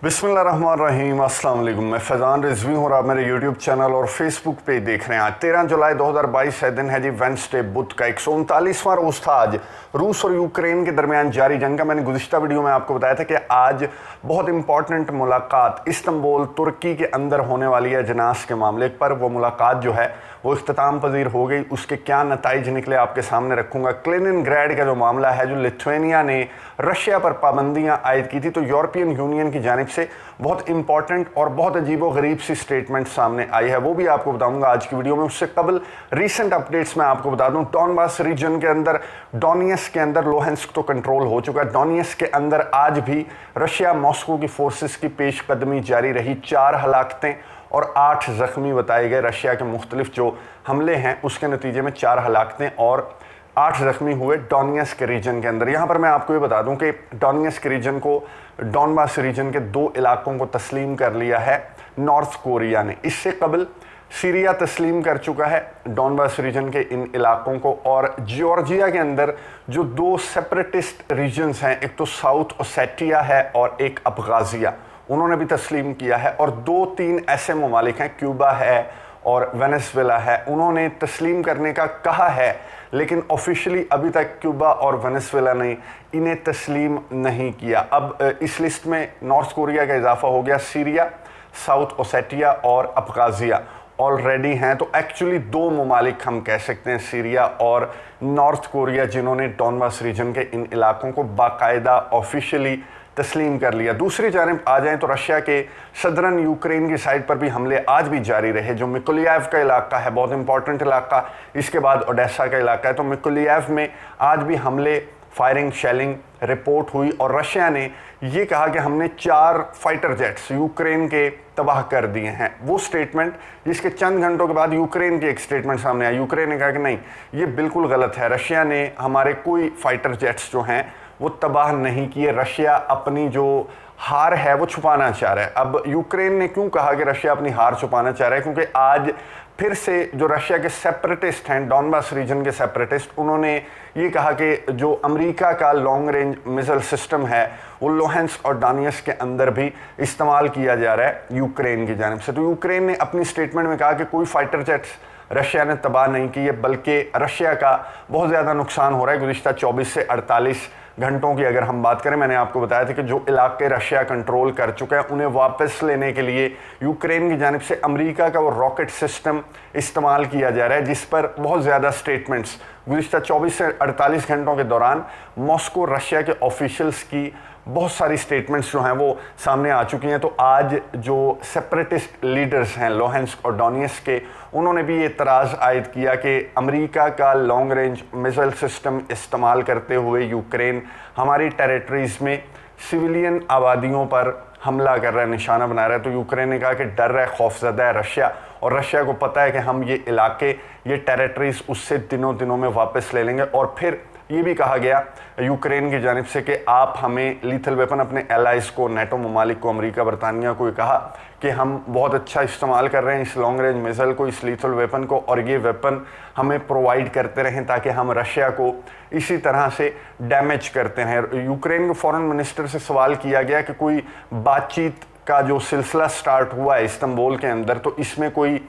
बिस्मिल्लाहिर्रहमानिर्रहीम, अस्सलाम वालेकुम। मैं फैज़ान रिजवी हूँ और आप मेरे यूट्यूब चैनल और फेसबुक पे देख रहे हैं। आज 13 जुलाई 2022 है, दिन है जी वेंसडे, बुध का 139वां रोज़ था आज रूस और यूक्रेन के दरमियान जारी जंग का। मैंने गुज़िश्ता वीडियो में आपको बताया था कि आज बहुत इंपॉर्टेंट मुलाकात इस्तांबुल तुर्की के अंदर होने वाली है अजनास के मामले पर। वो मुलाकात जो है वो इख्तिताम पजीर हो गई। उसके क्या नताइज निकले आपके सामने रखूँगा। कैलिनिनग्राड का जो मामला है, जो लिथुआनिया ने रशिया पर पाबंदियाँ आयद की थी, तो यूरोपियन यूनियन की जानिब से बहुत इंपॉर्टेंट और बहुत अजीबो गरीब सी स्टेटमेंट सामने आई है, वो भी आपको बताऊंगा आज की वीडियो में। उससे कबल रीसेंट अपडेट्स में आपको बता दूं, डॉनबास रीजन के अंदर, डोनियस्क के अंदर लोहेंस्क तो कंट्रोल हो चुका है। डोनियस्क के अंदर आज भी रशिया मॉस्को की फोर्सेस की पेशकदमी जारी रही। 4 हलाकतें और 8 ज़ख्मी बताए गए। रशिया के मुख्तलिफ जो हमले हैं उसके नतीजे में 4 हलाकतें और 8 ज़ख्मी हुए डोनियस्क रीजन के अंदर। यहाँ पर मैं आपको ये बता दूं कि डोनियस्क रीजन को, डॉनबास रीजन के 2 इलाकों को तस्लीम कर लिया है नॉर्थ कोरिया ने। इससे कबल सीरिया तस्लीम कर चुका है डॉनबास रीजन के इन इलाकों को। और जॉर्जिया के अंदर जो 2 सेपरेटिस्ट रीजन्स हैं, एक तो साउथ ओसेटिया है और एक अबगाज़िया, उन्होंने भी तस्लीम किया है। और 2-3 ऐसे ममालिक हैं, क्यूबा है और वेनेजुएला है, उन्होंने तस्लीम करने का कहा है, लेकिन ऑफिशियली अभी तक क्यूबा और वेनेजुएला ने इन्हें तस्लीम नहीं किया। अब इस लिस्ट में नॉर्थ कोरिया का इजाफा हो गया। सीरिया, साउथ ओसेटिया और अबगाज़िया ऑलरेडी हैं। तो एक्चुअली 2 ममालिक हम कह सकते हैं, सीरिया और नॉर्थ कोरिया, जिन्होंने डॉनबास रीजन के इन इलाकों को बाकायदा ऑफिशियली तस्लीम कर लिया। दूसरी जानिब आ जाएं तो रशिया के सदरन यूक्रेन की साइड पर भी हमले आज भी जारी रहे। जो मिकोलियाव का इलाका है, बहुत इंपॉर्टेंट इलाका, इसके बाद ओडेसा का इलाका है, तो मिकोलियाव में आज भी हमले, फायरिंग, शेलिंग रिपोर्ट हुई। और रशिया ने ये कहा कि हमने 4 फाइटर जेट्स यूक्रेन के तबाह कर दिए हैं। वो स्टेटमेंट जिसके चंद घंटों के बाद यूक्रेन की एक स्टेटमेंट सामने आई। यूक्रेन ने कहा कि नहीं, ये बिल्कुल गलत है, रशिया ने हमारे कोई फाइटर जेट्स जो हैं वो तबाह नहीं किए। रशिया अपनी जो हार है वो छुपाना चाह रहा है। अब यूक्रेन ने क्यों कहा कि रशिया अपनी हार छुपाना चाह रहा है? क्योंकि आज फिर से जो रशिया के सेपरेटिस्ट हैं, डॉनबास रीजन के सेपरेटिस्ट, उन्होंने ये कहा कि जो अमेरिका का लॉन्ग रेंज मिसाइल सिस्टम है वो लोहेंस्क और डोनियस्क के अंदर भी इस्तेमाल किया जा रहा है यूक्रेन की जानिब से। तो यूक्रेन ने अपनी स्टेटमेंट में कहा कि कोई फाइटर जेट्स रशिया ने तबाह नहीं किए, बल्कि रशिया का बहुत ज़्यादा नुकसान हो रहा है। गुज़िश्ता 24 से 48 घंटों की अगर हम बात करें, मैंने आपको बताया था कि जो इलाके रशिया कंट्रोल कर चुका है उन्हें वापस लेने के लिए यूक्रेन की जानिब से अमेरिका का वो रॉकेट सिस्टम इस्तेमाल किया जा रहा है, जिस पर बहुत ज़्यादा स्टेटमेंट्स गुज़िश्ता 24 से 48 घंटों के दौरान मॉस्को, रशिया के ऑफिशियल्स की बहुत सारी स्टेटमेंट्स जो हैं वो सामने आ चुकी हैं। तो आज जो सेपरेटिस्ट लीडर्स हैं लोहेंस्क और डोनियस्क के, उन्होंने भी एतराज़ आयद किया कि अमेरिका का लॉन्ग रेंज मिसाइल सिस्टम इस्तेमाल करते हुए यूक्रेन हमारी टेरिटरीज़ में सिविलियन आबादियों पर हमला कर रहा है, निशाना बना रहा है। तो यूक्रेन ने कहा कि डर है, खौफजदा है रशिया, और रशिया को पता है कि हम ये इलाके, ये टेरिटरीज़ उससे दिनों में वापस ले लेंगे। और फिर ये भी कहा गया यूक्रेन की जानिब से कि आप हमें लीथल वेपन, अपने एलाइज़ को, नेटो ममालिक को, अमेरिका, बरतानिया को कहा कि हम बहुत अच्छा इस्तेमाल कर रहे हैं इस लॉन्ग रेंज मिसाइल को, इस लीथल वेपन को, और ये वेपन हमें प्रोवाइड करते रहें ताकि हम रशिया को इसी तरह से डैमेज करते हैं। यूक्रेन के फॉरेन मिनिस्टर से सवाल किया गया कि कोई बातचीत का जो सिलसिला स्टार्ट हुआ है इस्तांबुल के अंदर, तो इसमें कोई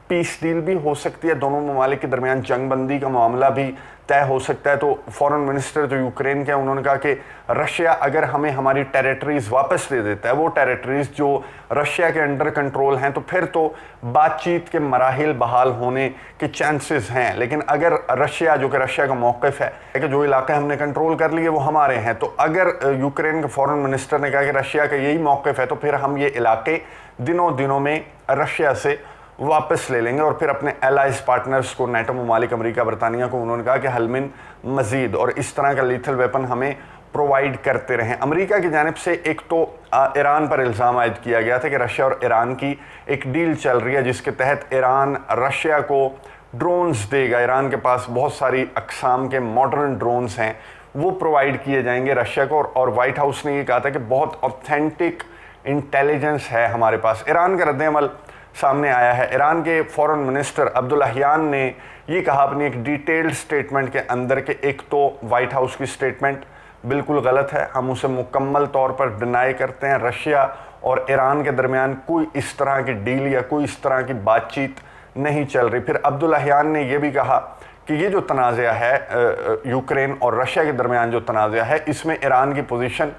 पीस डील भी हो सकती है, दोनों ममालिक के दरमियान जंग बंदी का मामला भी तय हो सकता है। तो फॉरेन मिनिस्टर जो यूक्रेन के हैं, उन्होंने कहा कि रशिया अगर हमें हमारी टेरिटरीज़ वापस दे देता है, वो टेरिटरीज़ जो रशिया के अंडर कंट्रोल हैं, तो फिर तो बातचीत के मराहिल बहाल होने के चांसेस हैं। लेकिन अगर रशिया, जो कि रशिया का मौक़िफ़ है कि जो इलाके हमने कंट्रोल कर लिए वो हमारे हैं, तो अगर यूक्रेन के फॉरेन मिनिस्टर ने कहा कि रशिया का यही मौक़िफ़ है, तो फिर हम ये इलाके दिनों में रशिया से वापस ले लेंगे। और फिर अपने एलाइज पार्टनर्स को, नेटो ममालिक, अमेरिका, बरतानिया को, उन्होंने कहा कि हलमिन मज़ीद और इस तरह का लीथल वेपन हमें प्रोवाइड करते रहें। अमेरिका की जानिब से एक तो ईरान पर इल्ज़ाम आयद किया गया था कि रशिया और ईरान की एक डील चल रही है जिसके तहत ईरान रशिया को ड्रोन्स देगा। ईरान के पास बहुत सारी अक़साम के मॉडर्न ड्रोन्स हैं, वो प्रोवाइड किए जाएंगे रशिया को। और वाइट हाउस ने ये कहा था कि बहुत ऑथेंटिक इंटेलिजेंस है हमारे पास। ईरान का रद्द-ए-अमल सामने आया है। ईरान के फॉरेन मिनिस्टर अब्दुल्लाहियान ने ये कहा अपनी एक डिटेल्ड स्टेटमेंट के अंदर कि एक तो वाइट हाउस की स्टेटमेंट बिल्कुल गलत है, हम उसे मुकम्मल तौर पर डिनाई करते हैं। रशिया और ईरान के दरमियान कोई इस तरह की डील या कोई इस तरह की बातचीत नहीं चल रही। फिर अब्दुल्लाहियान ने यह भी कहा कि ये जो तनाज़ा है यूक्रेन और रशिया के दरमियान जो तनाज़ा है, इसमें ईरान की पोजीशन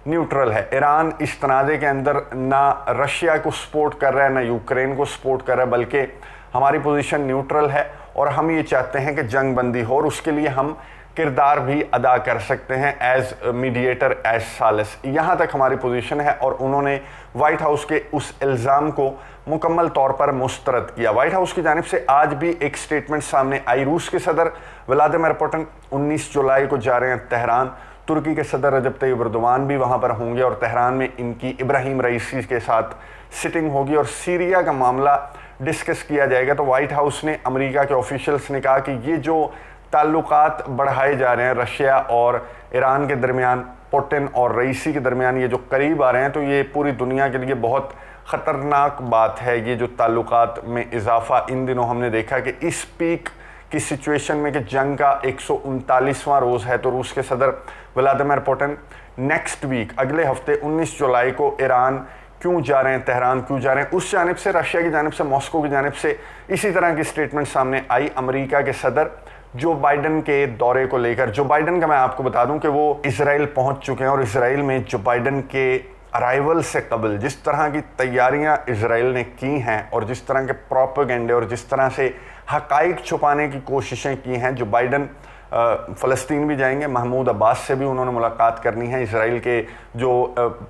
न्यूट्रल है। ईरान इस तनाज़े के अंदर ना रशिया को सपोर्ट कर रहा है ना यूक्रेन को सपोर्ट कर रहा है, बल्कि हमारी पोजीशन न्यूट्रल है और हम ये चाहते हैं कि जंग बंदी हो और उसके लिए हम किरदार भी अदा कर सकते हैं एज मीडिएटर, एज सालिस। यहाँ तक हमारी पोजीशन है और उन्होंने वाइट हाउस के उस इल्ज़ाम को मुकम्मल तौर पर मुस्तरद किया। वाइट हाउस की जानिब से आज भी एक स्टेटमेंट सामने आई। रूस के सदर व्लादिमीर पुतिन 19 जुलाई को जा रहे हैं तेहरान। तुर्की के सदर रजब तय्यिप एर्दोगान भी वहाँ पर होंगे और तेहरान में इनकी इब्राहिम रईसी के साथ सिटिंग होगी और सीरिया का मामला डिस्कस किया जाएगा। तो वाइट हाउस ने, अमेरिका के ऑफिशियल्स ने कहा कि ये जो ताल्लुकात बढ़ाए जा रहे हैं रशिया और ईरान के दरमियान, पुतिन और रईसी के दरमियान ये जो करीब आ रहे हैं, तो ये पूरी दुनिया के लिए बहुत ख़तरनाक बात है। ये जो ताल्लुकात में इजाफा इन दिनों हमने देखा कि इस पीक की सिचुएशन में कि जंग का 139वां रोज़ है, तो रूस के सदर व्लादिमीर पुतिन नेक्स्ट वीक, अगले हफ्ते 19 जुलाई को ईरान क्यों जा रहे हैं, तेहरान क्यों जा रहे हैं, उस जानिब से, रशिया की जानिब से, मॉस्को की जानिब से इसी तरह की स्टेटमेंट सामने आई। अमेरिका के सदर जो बाइडन के दौरे को लेकर, जो बाइडन का मैं आपको बता दूं कि वो इजराइल पहुंच चुके हैं और इजराइल में जो बाइडन के अराइवल से कबल जिस तरह की तैयारियां इजराइल ने की हैं और जिस तरह के प्रोपेगेंडे और जिस तरह से हकाइक छुपाने की कोशिशें की हैं, जो बाइडन फ़लस्तीन भी जाएंगे, महमूद अब्बास से भी उन्होंने मुलाकात करनी है, इसराइल के जो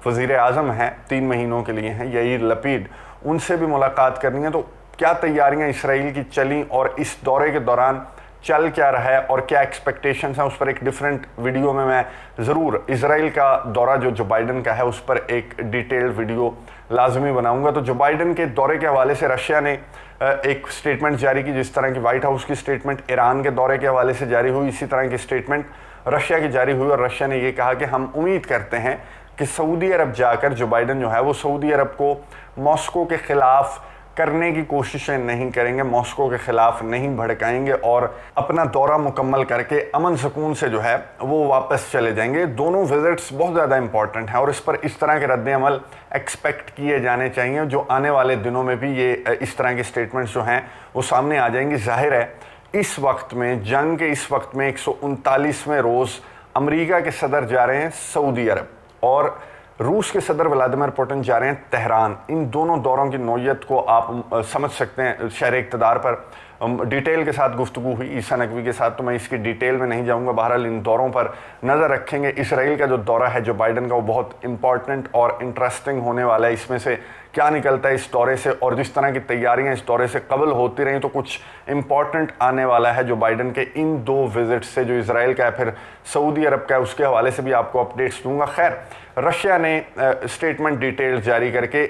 वज़ीर आज़म हैं 3 महीनों के लिए हैं, याईर लपीड, उनसे भी मुलाकात करनी है। तो क्या तैयारियां इसराइल की चली और इस दौरे के दौरान चल क्या रहा है और क्या एक्सपेक्टेशंस हैं, उस पर एक डिफरेंट वीडियो में मैं ज़रूर, इसराइल का दौरा जो बाइडन का है उस पर एक डिटेल्ड वीडियो लाजमी बनाऊंगा। तो जो बाइडन के दौरे के हवाले से रशिया ने एक स्टेटमेंट जारी की, जिस तरह की वाइट हाउस की स्टेटमेंट ईरान के दौरे के हवाले से जारी हुई, इसी तरह की स्टेटमेंट रशिया की जारी हुई और रशिया ने ये कहा कि हम उम्मीद करते हैं कि सऊदी अरब जाकर जो बाइडन जो है वो सऊदी अरब को मॉस्को के ख़िलाफ़ करने की कोशिशें नहीं करेंगे, मॉस्को के ख़िलाफ़ नहीं भड़काएंगे और अपना दौरा मुकम्मल करके अमन सुकून से जो है वो वापस चले जाएंगे। दोनों विज़िट्स बहुत ज़्यादा इंपॉर्टेंट हैं और इस पर इस तरह के रद्द-ए-अमल एक्सपेक्ट किए जाने चाहिए, जो आने वाले दिनों में भी ये इस तरह के स्टेटमेंट्स जो हैं वो सामने आ जाएंगी। ज़ाहिर है इस वक्त में, जंग के इस वक्त में 139वें रोज़ अमेरिका के सदर जा रहे हैं सऊदी अरब और रूस के सदर व्लादिमीर पुतिन जा रहे हैं तेहरान। इन दोनों दौरों की नौयत को आप समझ सकते हैं। शहर इक़्तिदार पर डिटेल के साथ गुफ्तगू हुई ईसा नकवी के साथ, तो मैं इसकी डिटेल में नहीं जाऊंगा। बहरहाल इन दौरों पर नज़र रखेंगे। इसराइल का जो दौरा है जो बाइडन का, वो बहुत इंपॉर्टेंट और इंटरेस्टिंग होने वाला है। इसमें से क्या निकलता है इस दौरे से, और जिस तरह की तैयारियां इस दौरे से कबल होती रहीं, तो कुछ इंपॉर्टेंट आने वाला है जो बाइडन के इन 2 विजिट से, जो इसराइल का है फिर सऊदी अरब का है, उसके हवाले से भी आपको अपडेट्स दूंगा। खैर, रशिया ने स्टेटमेंट डिटेल जारी करके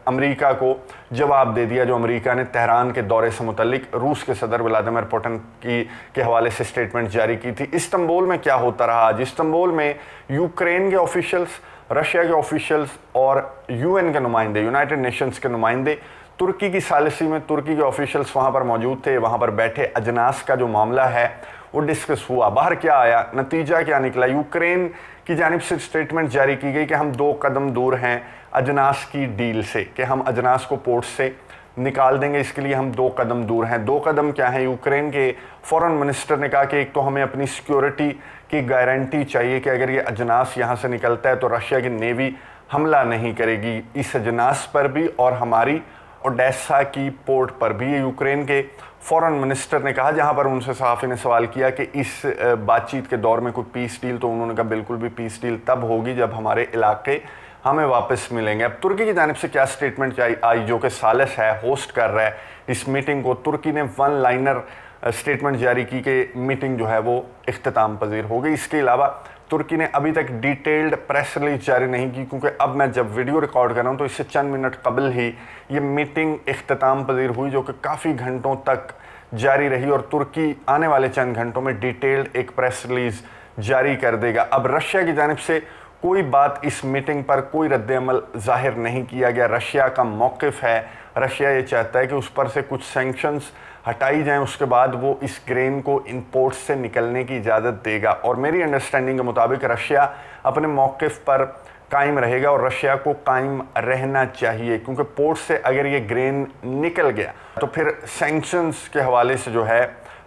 अमेरिका को जवाब दे दिया, जो अमेरिका ने तेहरान के दौरे से मुतल्लिक रूस के सदर व्लादिमीर पुतिन के हवाले से स्टेटमेंट जारी की थी। इस्तांबुल में क्या होता रहा आज? इस्तांबुल में यूक्रेन के ऑफिशियल्स, रशिया के ऑफिशियल्स और यूएन के नुमाइंदे, यूनाइटेड नेशंस के नुमाइंदे, तुर्की की सालिसी में तुर्की के ऑफिशियल्स वहाँ पर मौजूद थे। वहाँ पर बैठे अजनास का जो मामला है वो डिस्कस हुआ। बाहर क्या आया, नतीजा क्या निकला? यूक्रेन की जानिब से स्टेटमेंट जारी की गई कि हम 2 कदम दूर हैं अजनास की डील से, कि हम अजनास को पोर्ट से निकाल देंगे, इसके लिए हम 2 कदम दूर हैं। 2 कदम क्या है? यूक्रेन के फॉरेन मिनिस्टर ने कहा कि एक तो हमें अपनी सिक्योरिटी की गारंटी चाहिए कि अगर ये अजनास यहाँ से निकलता है तो रशिया की नेवी हमला नहीं करेगी इस अजनास पर भी और हमारी ओडेसा की पोर्ट पर भी। ये यूक्रेन के फॉरेन मिनिस्टर ने कहा, जहाँ पर उनसे सहाफ़ी ने सवाल किया कि इस बातचीत के दौर में कोई पीस डील, तो उन्होंने कहा बिल्कुल भी पीस डील तब होगी जब हमारे इलाके हमें वापस मिलेंगे। अब तुर्की की जानिब से क्या स्टेटमेंट आई, जो कि सालिस है, होस्ट कर रहा है इस मीटिंग को। तुर्की ने 1 लाइनर स्टेटमेंट जारी की कि मीटिंग जो है वो इख्तिताम पजीर हो गई। इसके अलावा तुर्की ने अभी तक डिटेल्ड प्रेस रिलीज जारी नहीं की, क्योंकि अब मैं जब वीडियो रिकॉर्ड कर रहा हूँ तो इससे चंद मिनट कबल ही ये मीटिंग इख्तिताम पजीर हुई, जो कि काफ़ी घंटों तक जारी रही और तुर्की आने वाले चंद घंटों में डिटेल्ड एक प्रेस रिलीज जारी कर देगा। अब रशिया की जानिब से कोई बात इस मीटिंग पर, कोई रद्द-ए-अमल ज़ाहिर नहीं किया गया। रशिया का मौक़िफ़ है, रशिया ये चाहता है कि उस पर से कुछ सैंक्शंस हटाई जाएं, उसके बाद वो इस ग्रेन को इंपोर्ट से निकलने की इजाज़त देगा। और मेरी अंडरस्टैंडिंग के मुताबिक रशिया अपने मौक़िफ़ पर कायम रहेगा और रशिया को कायम रहना चाहिए, क्योंकि पोर्ट से अगर ये ग्रेन निकल गया तो फिर सैंक्शंस के हवाले से जो है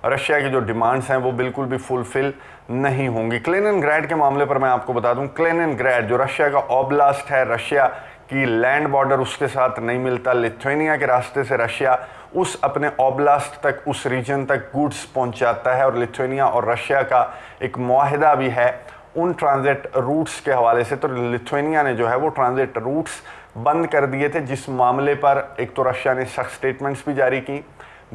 रशिया की जो डिमांड्स हैं वो बिल्कुल भी फुलफिल नहीं होंगी। कलिनिनग्राड के मामले पर मैं आपको बता दूं, कलिनिनग्राड जो रशिया का ओब्लास्ट है, रशिया की लैंड बॉर्डर उसके साथ नहीं मिलता। लिथुआनिया के रास्ते से रशिया उस अपने ओब्लास्ट तक, उस रीजन तक गुड्स पहुंचाता है और लिथुआनिया और रशिया का एक मुआहिदा भी है उन ट्रांजिट रूट्स के हवाले से। तो लिथुआनिया ने जो है वो ट्रांजिट रूट्स बंद कर दिए थे, जिस मामले पर एक तो रशिया ने सख्त स्टेटमेंट्स भी जारी की,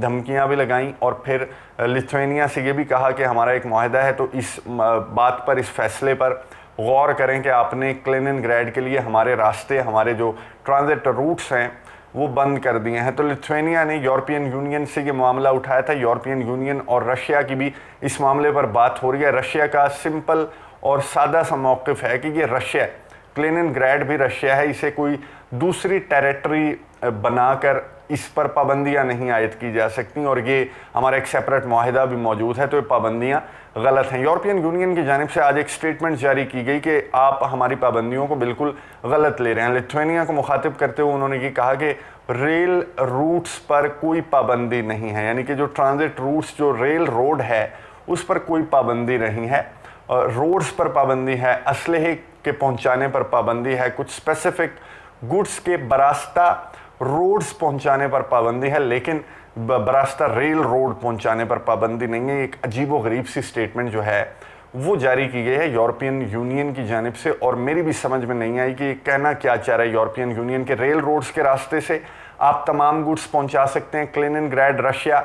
धमकियां भी लगाईं और फिर लिथुआनिया से ये भी कहा कि हमारा एक मुआहिदा है, तो इस बात पर, इस फैसले पर गौर करें कि आपने कलिनिनग्राड के लिए हमारे रास्ते, हमारे जो ट्रांजिट रूट्स हैं वो बंद कर दिए हैं। तो लिथुआनिया ने यूरोपियन यूनियन से ये मामला उठाया था। यूरोपियन यूनियन और रशिया की भी इस मामले पर बात हो रही है। रशिया का सिंपल और सादा सा मौक़िफ़ है कि ये रशिया, कलिनिनग्राड भी रशिया है, इसे कोई दूसरी टेरिटरी बनाकर इस पर पाबंदियां नहीं आयद की जा सकती और ये हमारा एक सेपरेट मुआहिदा भी मौजूद है, तो ये पाबंदियां गलत हैं। यूरोपियन यूनियन की जानिब से आज एक स्टेटमेंट जारी की गई कि आप हमारी पाबंदियों को बिल्कुल गलत ले रहे हैं। लिथुआनिया को मुखातिब करते हुए उन्होंने ये कहा कि रेल रूट्स पर कोई पाबंदी नहीं है, यानी कि जो ट्रांजिट रूट्स, जो रेल रोड है उस पर कोई पाबंदी नहीं है। रोड्स पर पाबंदी है, असलहे के पहुँचाने पर पाबंदी है, कुछ स्पेसिफिक गुड्स के बरास्ता रोड्स पहुंचाने पर पाबंदी है, लेकिन बरास्ता रेल रोड पहुंचाने पर पाबंदी नहीं है। एक अजीबो गरीब सी स्टेटमेंट जो है वो जारी की गई है यूरोपियन यूनियन की जानिब से और मेरी भी समझ में नहीं आई कि कहना क्या चाह रहा है यूरोपियन यूनियन के। रेल रोड्स के रास्ते से आप तमाम गुड्स पहुंचा सकते हैं, कलिनिनग्राड, रशिया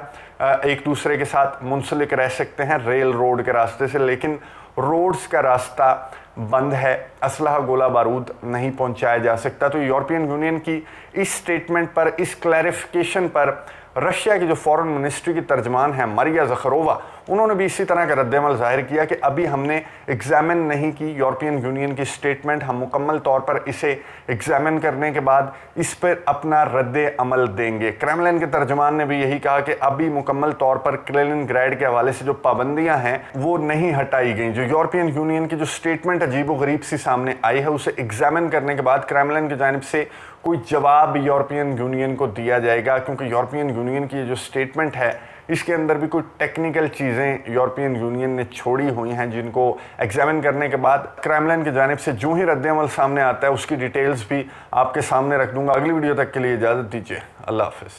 एक दूसरे के साथ मुंसलिक रह सकते हैं रेल रोड के रास्ते से, लेकिन रोड्स का रास्ता बंद है, असलहा गोला बारूद नहीं पहुंचाया जा सकता। तो यूरोपियन यूनियन की इस स्टेटमेंट पर, इस क्लैरिफिकेशन पर रशिया की जो फॉरेन मिनिस्ट्री की तर्जमान है मारिया ज़खरोवा, उन्होंने भी इसी तरह का रद्द-ए-अमल ज़ाहिर किया कि अभी हमने एग्ज़ामिन नहीं की यूरोपियन यूनियन की स्टेटमेंट, हम मुकम्मल तौर पर इसे एग्ज़ामिन करने के बाद इस पर अपना रद्द-ए-अमल देंगे। क्रेमलिन के तर्जमान ने भी यही कहा कि अभी मुकम्मल तौर पर कलिनिनग्राड के हवाले से जो पाबंदियाँ हैं वो नहीं हटाई गई। जो यूरोपियन यूनियन की जो स्टेटमेंट अजीब व गरीब सी सामने आई है उसे एग्ज़ामिन करने के बाद क्रेमलिन की जानिब से कोई जवाब यूरोपियन यूनियन को दिया जाएगा, क्योंकि यूरोपियन यूनियन की जो स्टेटमेंट है इसके अंदर भी कोई टेक्निकल चीज़ें यूरोपियन यूनियन ने छोड़ी हुई हैं, जिनको एग्जामिन करने के बाद क्रेमलिन की जानिब से जो ही रद्द-ए-अमल सामने आता है उसकी डिटेल्स भी आपके सामने रख दूंगा। अगली वीडियो तक के लिए इजाज़त दीजिए। अल्लाह हाफ़िज़।